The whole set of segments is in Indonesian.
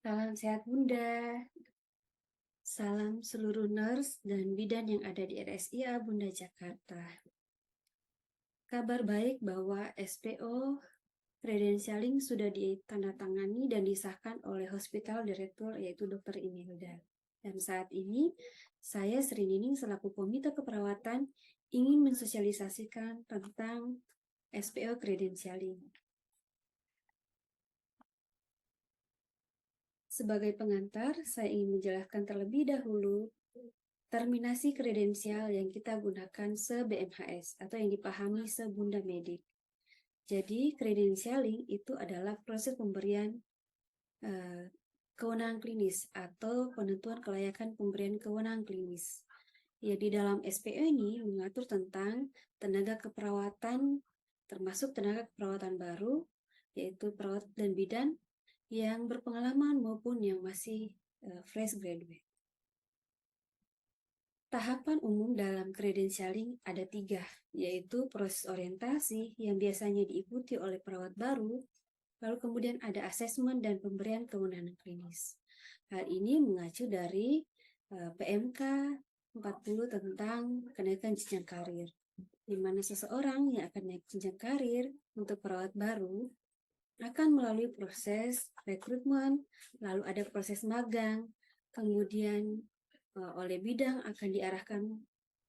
Salam sehat Bunda, salam seluruh nurse dan bidan yang ada di RSIA Bunda Jakarta. Kabar baik bahwa SPO credentialing sudah ditandatangani dan disahkan oleh Hospital Director yaitu Dr. Imelda. Dan saat ini saya Sri Nining selaku Komite Keperawatan ingin mensosialisasikan tentang SPO credentialing. Sebagai pengantar, saya ingin menjelaskan terlebih dahulu terminasi kredensial yang kita gunakan se-BMHS atau yang dipahami se-Bunda Medik. Jadi, credentialing itu adalah proses pemberian kewenangan klinis atau penentuan kelayakan pemberian kewenangan klinis. Ya, di dalam SPO ini mengatur tentang tenaga keperawatan, termasuk tenaga keperawatan baru, yaitu perawat dan bidan yang berpengalaman maupun yang masih fresh graduate. Tahapan umum dalam credentialing ada 3, yaitu proses orientasi yang biasanya diikuti oleh perawat baru, lalu kemudian ada asesmen dan pemberian kewenangan klinis. Hal ini mengacu dari PMK 40 tentang kenaikan jenjang karir, di mana seseorang yang akan naik jenjang karir untuk perawat baru akan melalui proses rekrutmen, lalu ada proses magang, kemudian oleh bidang akan diarahkan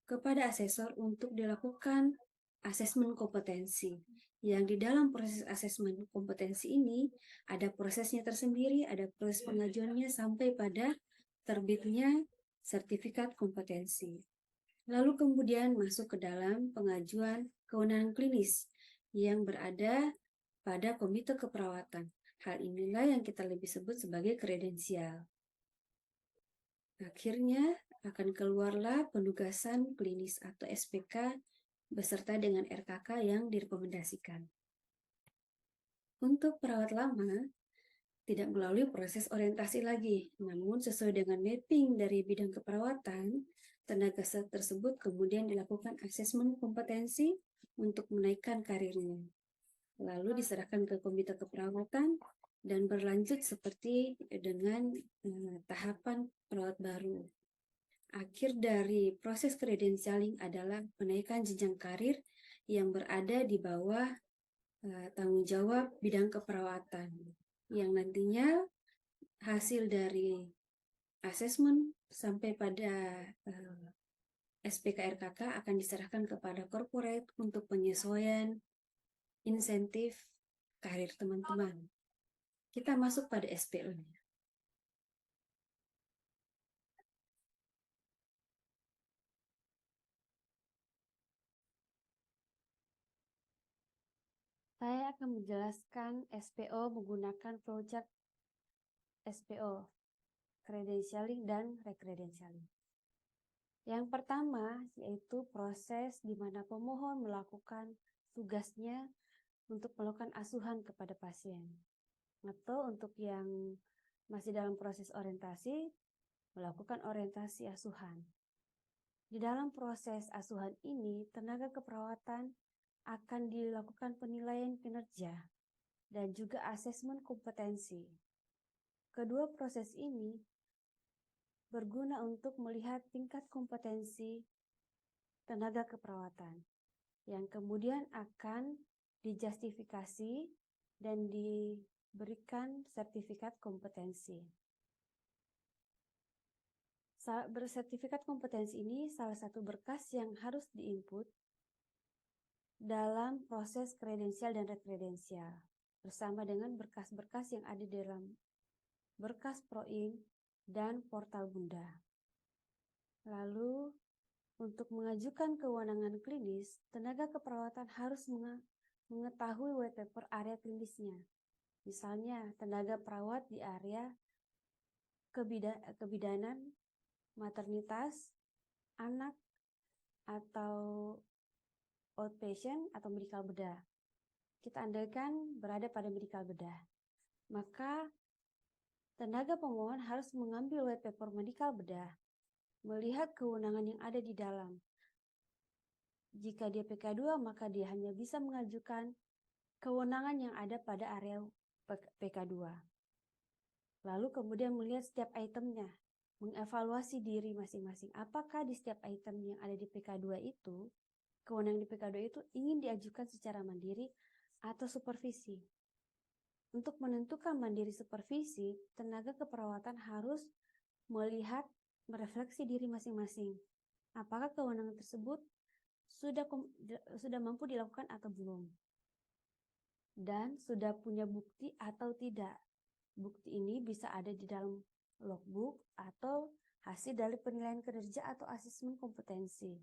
kepada asesor untuk dilakukan asesmen kompetensi. Yang di dalam proses asesmen kompetensi ini ada prosesnya tersendiri, ada proses pengajuannya sampai pada terbitnya sertifikat kompetensi. Lalu kemudian masuk ke dalam pengajuan kewenangan klinis yang berada pada komite keperawatan. Hal inilah yang kita lebih sebut sebagai kredensial. Akhirnya akan keluarlah penugasan klinis atau SPK beserta dengan RKK yang direkomendasikan. Untuk perawat lama, tidak melalui proses orientasi lagi, namun sesuai dengan mapping dari bidang keperawatan, tenaga tersebut kemudian dilakukan asesmen kompetensi untuk menaikkan karirnya. Lalu diserahkan ke komite keperawatan dan berlanjut seperti dengan tahapan perawat baru. Akhir dari proses kredensialing adalah penaikan jenjang karir yang berada di bawah tanggung jawab bidang keperawatan, yang nantinya hasil dari asesmen sampai pada SPK RKK akan diserahkan kepada corporate untuk penyesuaian insentif karir teman-teman. Kita masuk pada SPO-nya. Saya akan menjelaskan SPO menggunakan flowchart SPO, credentialing dan recredentialing. Yang pertama yaitu proses di mana pemohon melakukan tugasnya untuk melakukan asuhan kepada pasien. Atau untuk yang masih dalam proses orientasi, melakukan orientasi asuhan. Di dalam proses asuhan ini, tenaga keperawatan akan dilakukan penilaian kinerja dan juga asesmen kompetensi. Kedua proses ini berguna untuk melihat tingkat kompetensi tenaga keperawatan yang kemudian akan dijustifikasi dan diberikan sertifikat kompetensi. Bersertifikat kompetensi ini salah satu berkas yang harus diinput dalam proses kredensial dan rekredensial bersama dengan berkas-berkas yang ada di dalam berkas Proin dan portal Bunda. Lalu untuk mengajukan kewenangan klinis, tenaga keperawatan harus mengetahui white paper area klinisnya. Misalnya tenaga perawat di area kebidanan, maternitas, anak, atau outpatient atau medical bedah. Kita andalkan berada pada medical bedah. Maka tenaga pemohon harus mengambil white paper medical bedah, melihat kewenangan yang ada di dalam. Jika dia PK2, maka dia hanya bisa mengajukan kewenangan yang ada pada area PK2. Lalu kemudian melihat setiap itemnya, mengevaluasi diri masing-masing. Apakah di setiap item yang ada di PK2 itu, kewenangan di PK2 itu ingin diajukan secara mandiri atau supervisi. Untuk menentukan mandiri supervisi, tenaga keperawatan harus melihat, merefleksi diri masing-masing. Apakah kewenangan tersebut sudah mampu dilakukan atau belum? Dan sudah punya bukti atau tidak? Bukti ini bisa ada di dalam logbook atau hasil dari penilaian kinerja atau asesmen kompetensi.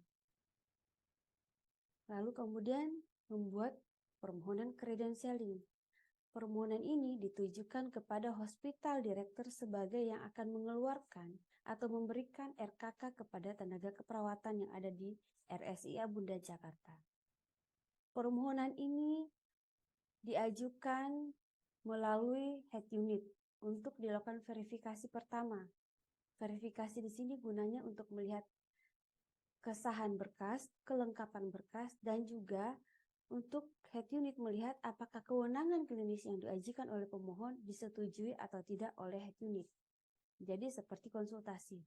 Lalu kemudian membuat permohonan credentialing. Permohonan ini ditujukan kepada hospital director sebagai yang akan mengeluarkan atau memberikan RKK kepada tenaga keperawatan yang ada di RSIA Bunda Jakarta. Permohonan ini diajukan melalui head unit untuk dilakukan verifikasi pertama. Verifikasi di sini gunanya untuk melihat kesahan berkas, kelengkapan berkas, dan juga untuk head unit melihat apakah kewenangan klinis yang diajukan oleh pemohon disetujui atau tidak oleh head unit. Jadi seperti konsultasi.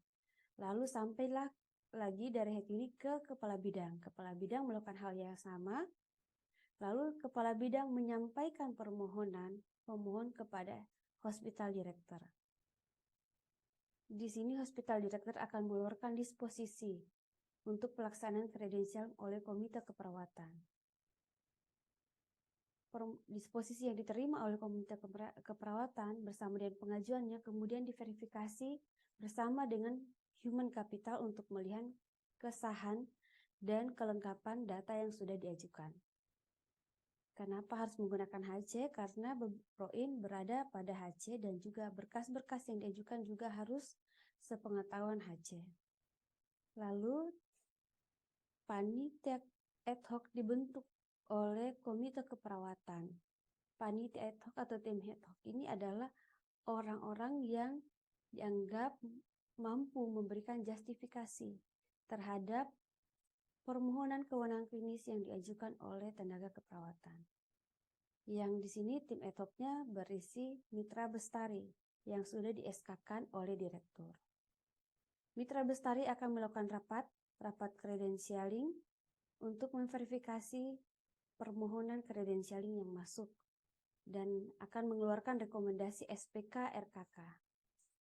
Lalu sampailah lagi dari head unit ke kepala bidang. Kepala bidang melakukan hal yang sama. Lalu kepala bidang menyampaikan permohonan pemohon kepada hospital director. Di sini hospital director akan mengeluarkan disposisi untuk pelaksanaan kredensial oleh komite keperawatan. Disposisi yang diterima oleh komite keperawatan bersama dengan pengajuannya kemudian diverifikasi bersama dengan human capital untuk melihat kesahan dan kelengkapan data yang sudah diajukan. Kenapa harus menggunakan HC? Karena Proin berada pada HC dan juga berkas-berkas yang diajukan juga harus sepengetahuan HC. Lalu panitia ad hoc dibentuk oleh komite keperawatan. Panitia ad hoc atau tim ad hoc ini adalah orang-orang yang dianggap mampu memberikan justifikasi terhadap permohonan kewenangan klinis yang diajukan oleh tenaga keperawatan. Yang di sini tim ad hoc-nya berisi mitra bestari yang sudah di-SK-kan oleh direktur. Mitra bestari akan melakukan rapat kredensialing untuk memverifikasi permohonan kredensialing yang masuk dan akan mengeluarkan rekomendasi SPK RKK.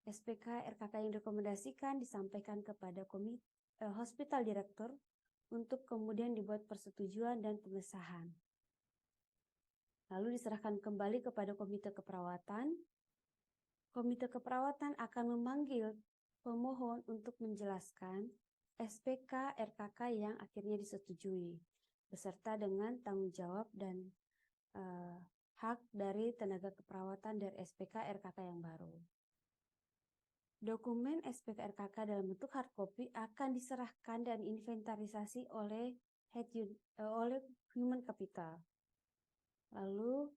SPK RKK yang direkomendasikan disampaikan kepada hospital director untuk kemudian dibuat persetujuan dan pengesahan. Lalu diserahkan kembali kepada komite keperawatan. Komite keperawatan akan memanggil pemohon untuk menjelaskan SPK RKK yang akhirnya disetujui, beserta dengan tanggung jawab dan hak dari tenaga keperawatan dari SPK RKK yang baru. Dokumen SPK RKK dalam bentuk hard copy akan diserahkan dan inventarisasi oleh human capital. Lalu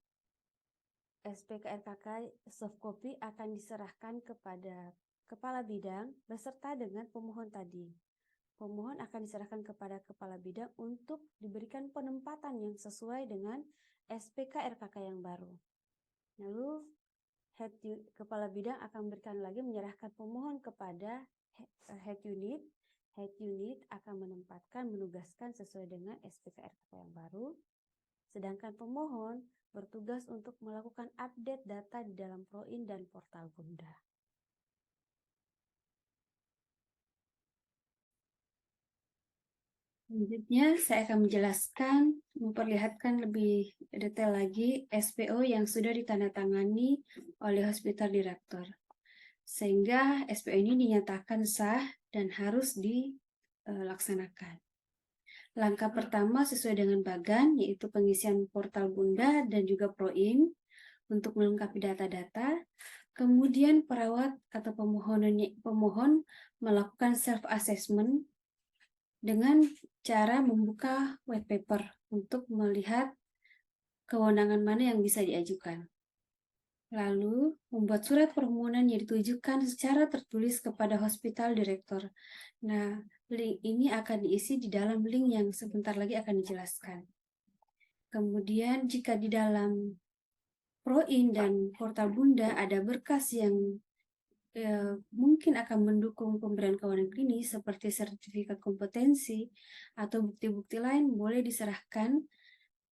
SPK RKK soft copy akan diserahkan kepada kepala bidang beserta dengan pemohon tadi. Pemohon akan diserahkan kepada kepala bidang untuk diberikan penempatan yang sesuai dengan SPK RKK yang baru. Lalu kepala bidang akan memberikan lagi menyerahkan pemohon kepada head unit. Head unit akan menempatkan, menugaskan sesuai dengan SPK RKK yang baru. Sedangkan pemohon bertugas untuk melakukan update data di dalam Proin dan portal Bunda. Selanjutnya, saya akan menjelaskan, memperlihatkan lebih detail lagi SPO yang sudah ditandatangani oleh hospital director. Sehingga SPO ini dinyatakan sah dan harus dilaksanakan. Langkah pertama sesuai dengan bagan, yaitu pengisian portal Bunda dan juga Proin untuk melengkapi data-data. Kemudian perawat atau pemohon melakukan self-assessment dengan cara membuka white paper untuk melihat kewenangan mana yang bisa diajukan. Lalu, membuat surat permohonan yang ditujukan secara tertulis kepada hospital director. Nah, link ini akan diisi di dalam link yang sebentar lagi akan dijelaskan. Kemudian, jika di dalam Proin dan portal Bunda ada berkas yang mungkin akan mendukung pemberian kewenangan klinis seperti sertifikat kompetensi atau bukti-bukti lain boleh diserahkan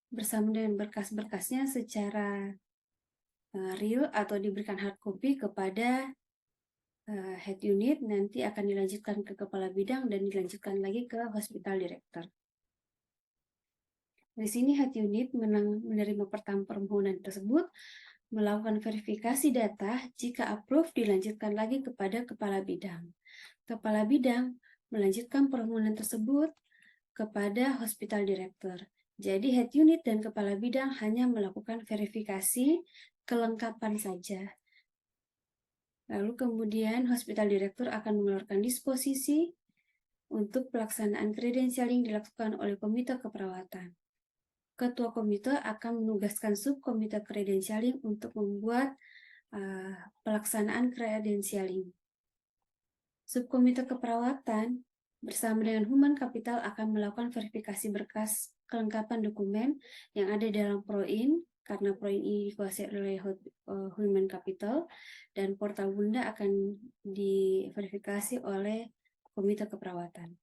bersama dengan berkas-berkasnya secara real atau diberikan hard copy kepada head unit, nanti akan dilanjutkan ke kepala bidang dan dilanjutkan lagi ke hospital director. Di sini head unit menerima permohonan tersebut, melakukan verifikasi data, jika approve dilanjutkan lagi kepada kepala bidang. Kepala bidang melanjutkan permohonan tersebut kepada hospital director. Jadi head unit dan kepala bidang hanya melakukan verifikasi kelengkapan saja. Lalu kemudian hospital director akan mengeluarkan disposisi untuk pelaksanaan credentialing dilakukan oleh komite keperawatan. Ketua komite akan menugaskan subkomite credentialing untuk membuat pelaksanaan credentialing. Subkomite keperawatan bersama dengan Human Capital akan melakukan verifikasi berkas kelengkapan dokumen yang ada dalam PROIN, karena PROIN ini dikuasai oleh Human Capital, dan portal Bunda akan diverifikasi oleh Komite Keperawatan.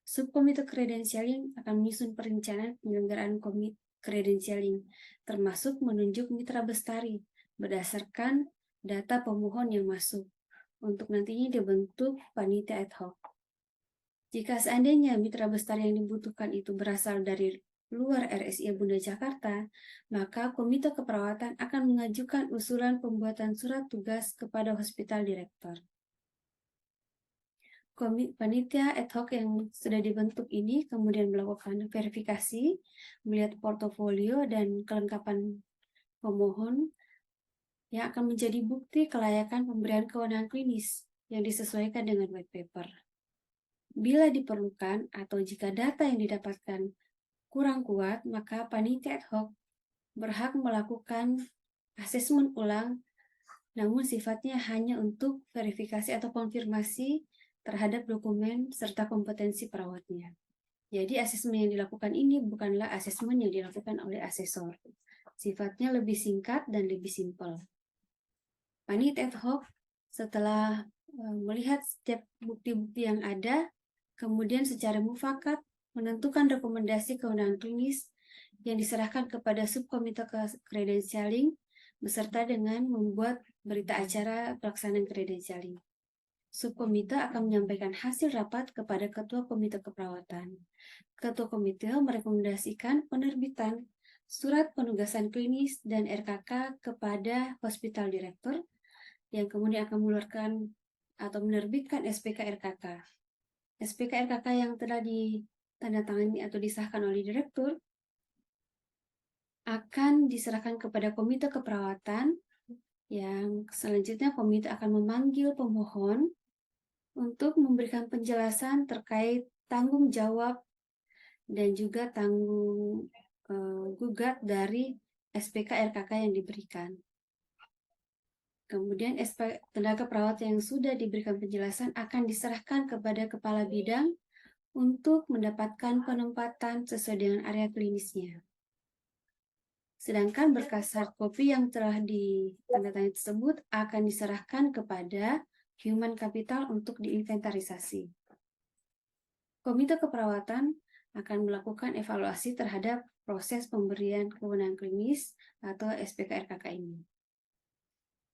Subkomite Credentialing akan menyusun perencanaan penyelenggaraan komite credentialing, termasuk menunjuk mitra bestari berdasarkan data pemohon yang masuk, untuk nantinya dibentuk panitia ad hoc. Jika seandainya mitra bestari yang dibutuhkan itu berasal dari luar RSI Bunda Jakarta, maka Komite Keperawatan akan mengajukan usulan pembuatan surat tugas kepada hospital director. Panitia ad hoc yang sudah dibentuk ini kemudian melakukan verifikasi, melihat portofolio dan kelengkapan pemohon yang akan menjadi bukti kelayakan pemberian kewenangan klinis yang disesuaikan dengan white paper. Bila diperlukan atau jika data yang didapatkan kurang kuat, maka panitia ad hoc berhak melakukan asesmen ulang, namun sifatnya hanya untuk verifikasi atau konfirmasi terhadap dokumen serta kompetensi perawatnya. Jadi asesmen yang dilakukan ini bukanlah asesmen yang dilakukan oleh asesor. Sifatnya lebih singkat dan lebih simpel. Panitia ad hoc setelah melihat setiap bukti-bukti yang ada, kemudian secara mufakat menentukan rekomendasi kewenangan klinis yang diserahkan kepada subkomite credentialing beserta dengan membuat berita acara pelaksanaan credentialing. Subkomite akan menyampaikan hasil rapat kepada Ketua Komite Keperawatan. Ketua Komite merekomendasikan penerbitan surat penugasan klinis dan RKK kepada Hospital Director yang kemudian akan mengeluarkan atau menerbitkan SPK RKK. SPK RKK yang telah ditandatangani atau disahkan oleh Direktur akan diserahkan kepada Komite Keperawatan, yang selanjutnya komite akan memanggil pemohon untuk memberikan penjelasan terkait tanggung jawab dan juga tanggung gugat dari SPK RKK yang diberikan. Kemudian tenaga perawat yang sudah diberikan penjelasan akan diserahkan kepada kepala bidang untuk mendapatkan penempatan sesuai dengan area klinisnya. Sedangkan berkas hard copy yang telah ditandatangani tersebut akan diserahkan kepada Human Capital untuk diinventarisasi. Komite Keperawatan akan melakukan evaluasi terhadap proses pemberian kewenangan klinis atau SPK RKK ini.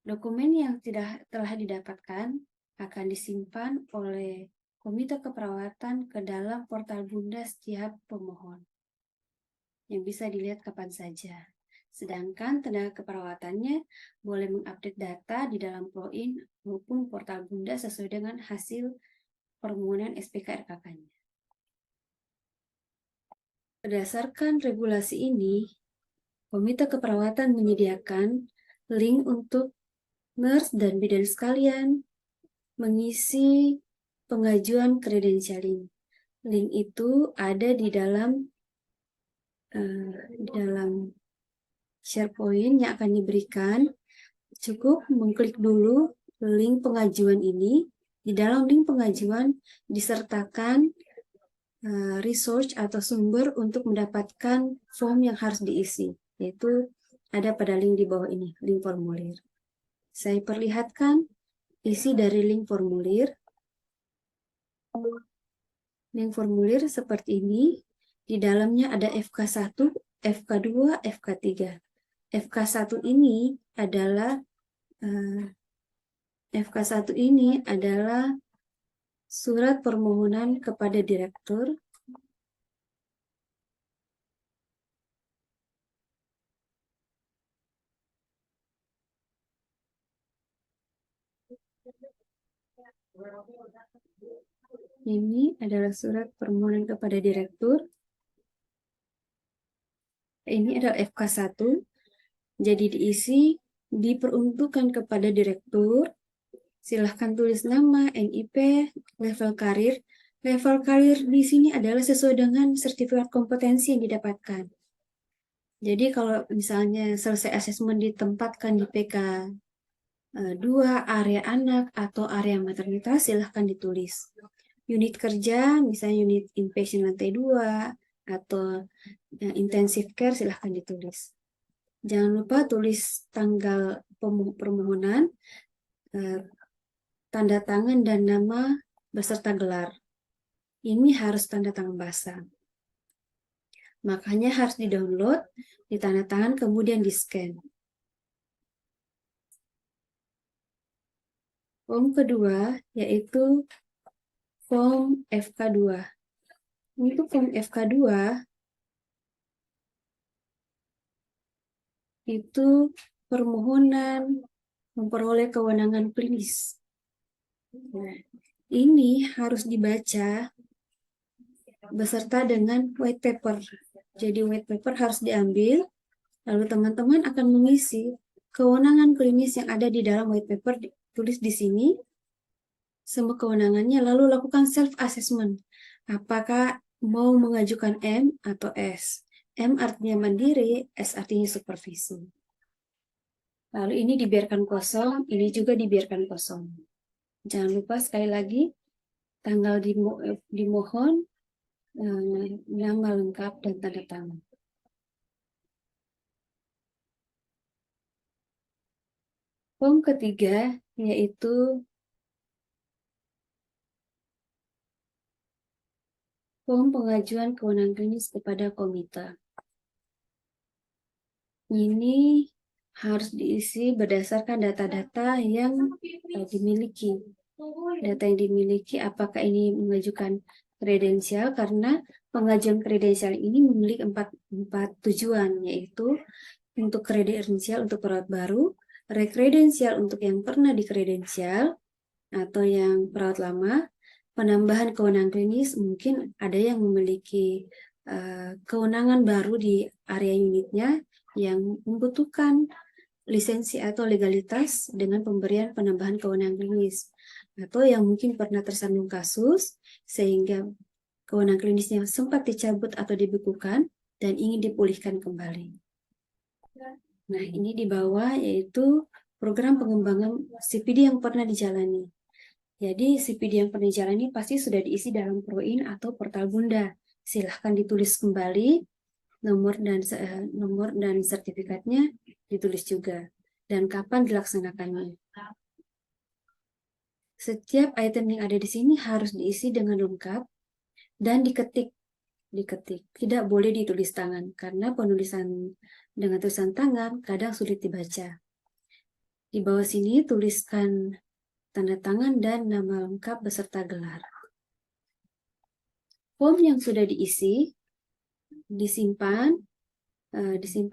Dokumen yang telah didapatkan akan disimpan oleh Komite Keperawatan ke dalam portal Bunda setiap pemohon, yang bisa dilihat kapan saja. Sedangkan tenaga keperawatannya boleh mengupdate data di dalam PROIN maupun portal Bunda sesuai dengan hasil permohonan SPK RKK-nya. Berdasarkan regulasi ini, Komite Keperawatan menyediakan link untuk nurse dan bidan sekalian mengisi pengajuan credentialing. Link itu ada di dalam SharePoint yang akan diberikan. Cukup mengklik dulu link pengajuan ini. Di dalam link pengajuan disertakan resource atau sumber untuk mendapatkan form yang harus diisi, yaitu ada pada link di bawah ini, link formulir. Saya perlihatkan isi dari link formulir. Link formulir seperti ini. Di dalamnya ada FK1, FK2, FK3. FK1 ini adalah surat permohonan kepada direktur. Ini adalah surat permohonan kepada direktur. Ini adalah FK1. Jadi diperuntukkan kepada direktur. Silahkan tulis nama, NIP, level karir. Level karir di sini adalah sesuai dengan sertifikat kompetensi yang didapatkan. Jadi kalau misalnya selesai asesmen ditempatkan di PK 2, area anak atau area maternitas, silahkan ditulis. Unit kerja, misalnya unit inpatient lantai 2 atau intensive care, silahkan ditulis. Jangan lupa tulis tanggal permohonan, tanda tangan dan nama beserta gelar. Ini harus tanda tangan basah. Makanya harus di-download, ditanda tangan, kemudian di-scan. Form kedua yaitu form FK2. Untuk form FK2 itu permohonan memperoleh kewenangan klinis. Nah, ini harus dibaca beserta dengan white paper. Jadi white paper harus diambil, lalu teman-teman akan mengisi kewenangan klinis yang ada di dalam white paper, tulis di sini semua kewenangannya, lalu lakukan self-assessment. Apakah mau mengajukan M atau S? M artinya mandiri, S artinya supervisi. Lalu ini dibiarkan kosong, ini juga dibiarkan kosong. Jangan lupa sekali lagi, tanggal dimohon, nama lengkap, dan tanda tangan. Form ketiga yaitu form pengajuan kewenangan klinis kepada komite. Ini harus diisi berdasarkan data-data yang dimiliki. Data yang dimiliki, apakah ini mengajukan kredensial, karena pengajuan kredensial ini memiliki empat tujuan, yaitu untuk kredensial untuk perawat baru, rekredensial untuk yang pernah dikredensial atau yang perawat lama, penambahan kewenangan klinis, mungkin ada yang memiliki kewenangan baru di area unitnya yang membutuhkan lisensi atau legalitas dengan pemberian penambahan kewenangan klinis, atau yang mungkin pernah tersandung kasus sehingga kewenangan klinisnya sempat dicabut atau dibekukan dan ingin dipulihkan kembali. Nah, ini di bawah yaitu program pengembangan CPD yang pernah dijalani. Jadi CPD yang pernah dijalani pasti sudah diisi dalam Proin atau portal Bunda. Silahkan ditulis kembali, nomor dan sertifikatnya ditulis juga, dan kapan dilaksanakannya. Setiap item yang ada di sini harus diisi dengan lengkap dan diketik. Tidak boleh ditulis tangan, karena penulisan dengan tulisan tangan kadang sulit dibaca. Di bawah sini tuliskan tanda tangan dan nama lengkap beserta gelar. Form yang sudah diisi disimpan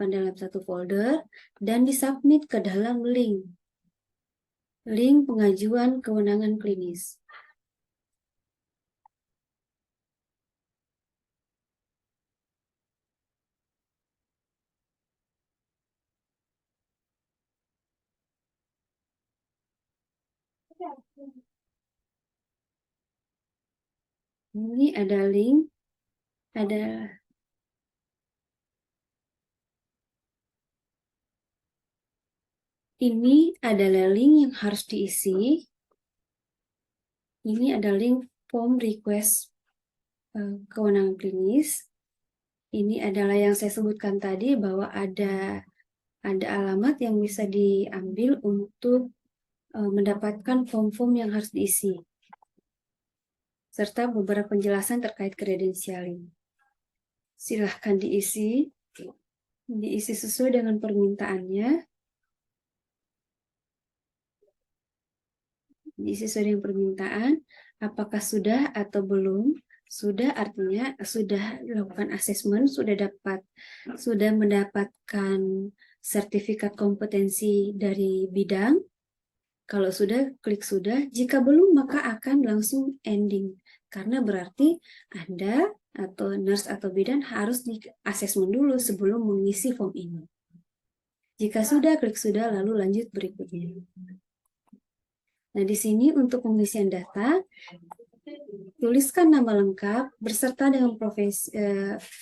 dalam satu folder dan disubmit ke dalam link pengajuan kewenangan klinis. Ini ada link, ini adalah link yang harus diisi. Ini ada link form request kewenangan klinis. Ini adalah yang saya sebutkan tadi, bahwa ada alamat yang bisa diambil untuk mendapatkan form-form yang harus diisi, serta beberapa penjelasan terkait kredensialing. Silahkan diisi sesuai dengan permintaannya. Diisi sesuai dengan permintaan, apakah sudah atau belum. Sudah artinya sudah dilakukan asesmen, sudah mendapatkan sertifikat kompetensi dari bidang. Kalau sudah, klik sudah. Jika belum, maka akan langsung ending. Karena berarti Anda atau nurse atau bidan harus di asesmen dulu sebelum mengisi form ini. Jika sudah, klik sudah, lalu lanjut berikutnya. Nah, di sini untuk pengisian data, tuliskan nama lengkap beserta dengan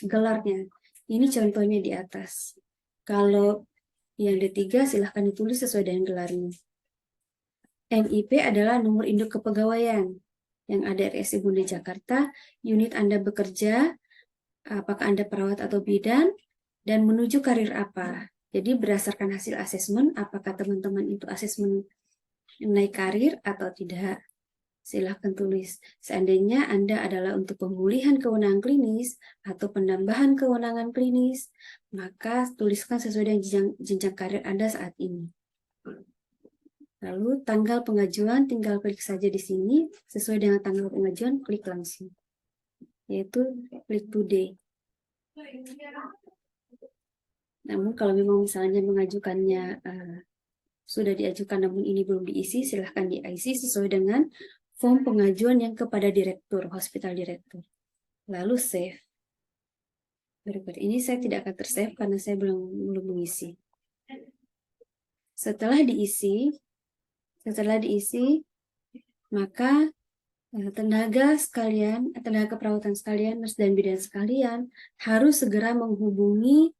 gelarnya. Ini contohnya di atas. Kalau yang D3 silahkan ditulis sesuai dengan gelarnya. NIP adalah nomor induk kepegawaian yang ada RSI Bunda Jakarta, unit Anda bekerja, apakah Anda perawat atau bidan, dan menuju karir apa. Jadi berdasarkan hasil asesmen, apakah teman-teman itu asesmen naik karir atau tidak. Silahkan tulis. Seandainya Anda adalah untuk pemulihan kewenangan klinis atau penambahan kewenangan klinis, maka tuliskan sesuai dengan jenjang karir Anda saat ini. Lalu tanggal pengajuan tinggal klik saja di sini, sesuai dengan tanggal pengajuan klik langsung, yaitu klik today. Namun kalau memang misalnya mengajukannya sudah diajukan namun ini belum diisi, silahkan diisi sesuai dengan form pengajuan yang kepada direktur, hospital direktur. Lalu save. Berikut ini saya tidak akan tersave karena saya belum mengisi. Setelah diisi, maka tenaga keperawatan sekalian, nurse dan bidan sekalian harus segera menghubungi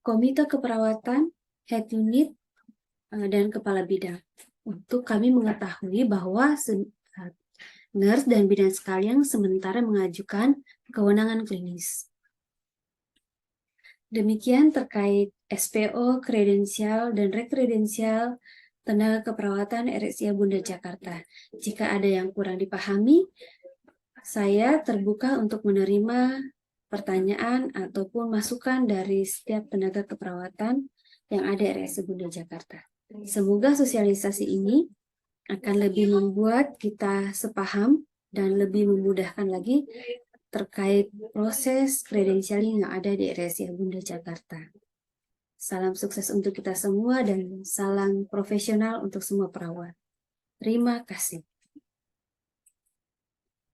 komite keperawatan, head unit, dan kepala bidang untuk kami mengetahui bahwa nurse dan bidan sekalian sementara mengajukan kewenangan klinis. Demikian terkait SPO, kredensial, dan rekredensial tenaga keperawatan RSIA Bunda Jakarta. Jika ada yang kurang dipahami, saya terbuka untuk menerima pertanyaan ataupun masukan dari setiap tenaga keperawatan yang ada RSIA Bunda Jakarta. Semoga sosialisasi ini akan lebih membuat kita sepaham dan lebih memudahkan lagi terkait proses kredensialing yang ada di RSIA Bunda Jakarta. Salam sukses untuk kita semua dan salam profesional untuk semua perawat. Terima kasih.